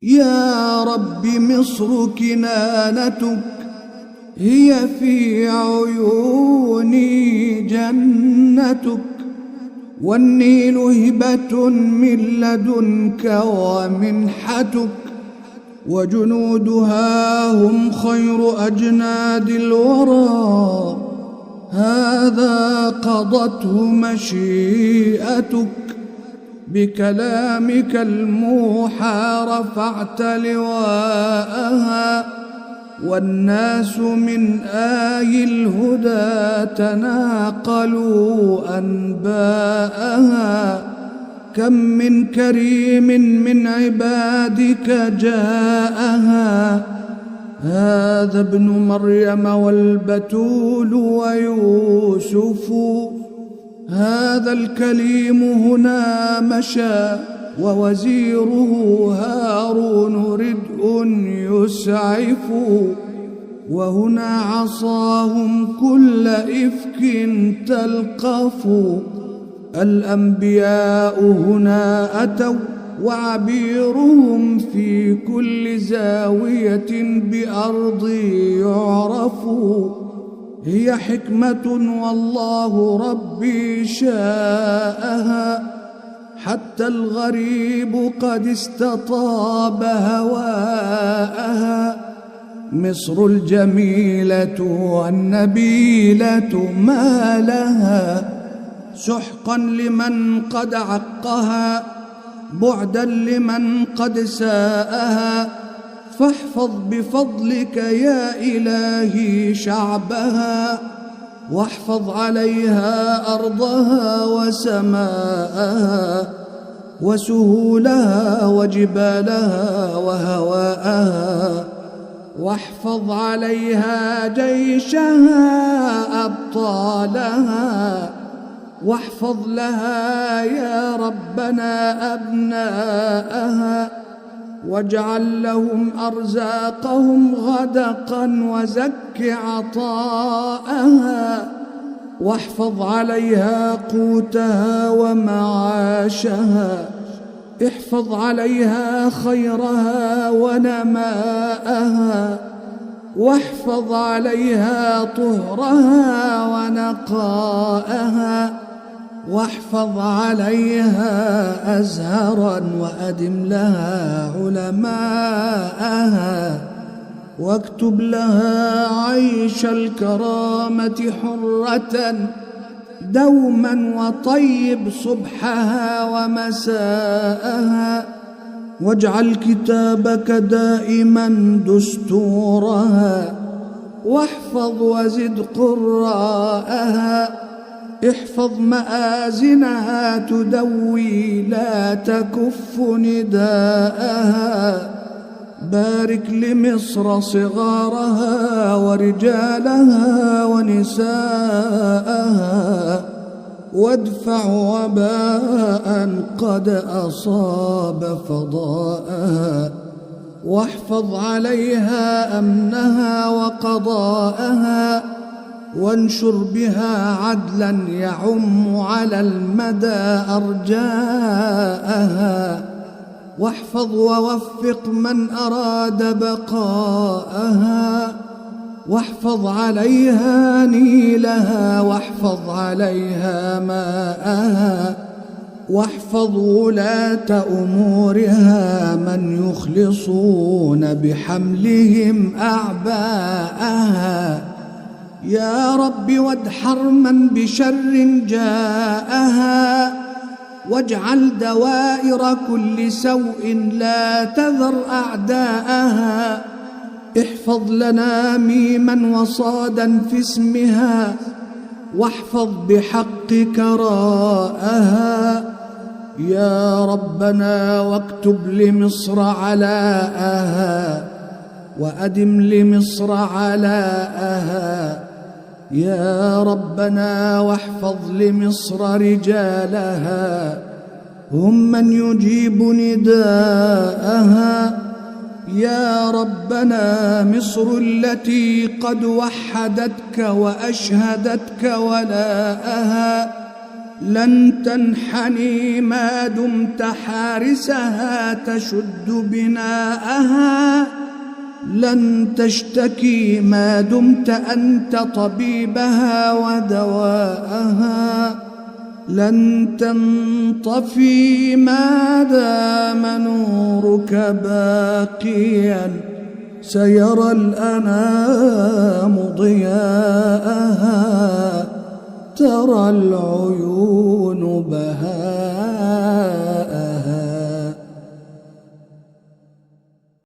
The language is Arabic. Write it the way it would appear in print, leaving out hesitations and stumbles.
يا رب مصر كنانتك، هي في عيوني جنتك، والنيل هبة من لدنك ومنحتك، وجنودها هم خير أجناد الورى، هذا قضته مشيئتك. بكلامك الموحى رفعت لواءها، والناس من آي الهدى تناقلوا أنباءها. كم من كريم من عبادك جاءها، هذا ابن مريم والبتول ويوسف، هذا الكليم هنا مشى ووزيره هارون ردء يسعف، وهنا عصاهم كل إفك تلقف. الأنبياء هنا أتوا وعبيرهم في كل زاوية بأرض يعرف، هي حكمة والله ربي شاءها، حتى الغريب قد استطاب هواءها. مصر الجميلة والنبيلة ما لها، سحقا لمن قد عقها، بعدا لمن قد ساءها. فاحفظ بفضلك يا إلهي شعبها، واحفظ عليها أرضها وسماءها، وسهولها وجبالها وهواءها. واحفظ عليها جيشها أبطالها، واحفظ لها يا ربنا أبناءها، واجعل لهم أرزاقهم غدقا وزك عطاءها. واحفظ عليها قوتها ومعاشها، احفظ عليها خيرها ونماءها، واحفظ عليها طهرها ونقاءها. واحفظ عليها أزهرا وأدم لها علماءها، واكتب لها عيش الكرامة حرة دوما، وطيب صبحها ومساءها. واجعل كتابك دائما دستورها، واحفظ وزد قراءها. احفظ مآزنها تدوي لا تكف نداءها. بارك لمصر صغارها ورجالها ونساءها، وادفع وباء قد أصاب فضاءها. واحفظ عليها أمنها وقضاءها، وانشر بها عدلا يعم على المدى أرجاءها. واحفظ ووفق من أراد بقاءها، واحفظ عليها نيلها، واحفظ عليها ماءها. واحفظ ولاة أمورها من يخلصون بحملهم أعباءها. يا رب وادحر من بشر جاءها، واجعل دوائر كل سوء لا تذر أعداءها. احفظ لنا ميما وصادا في اسمها، واحفظ بحقك راءها. يا ربنا واكتب لمصر علاءها، وأدم لمصر علاءها. يا ربنا واحفظ لمصر رجالها، هم من يجيب نداءها. يا ربنا مصر التي قد وحدتك وأشهدتك ولاءها، لن تنحني ما دمت حارسها تشد بناءها، لن تشتكي ما دمت أنت طبيبها ودواءها، لن تنطفي ما دام نورك باقيا، سيرى الأنام ضياءها، ترى العيون بهاءها.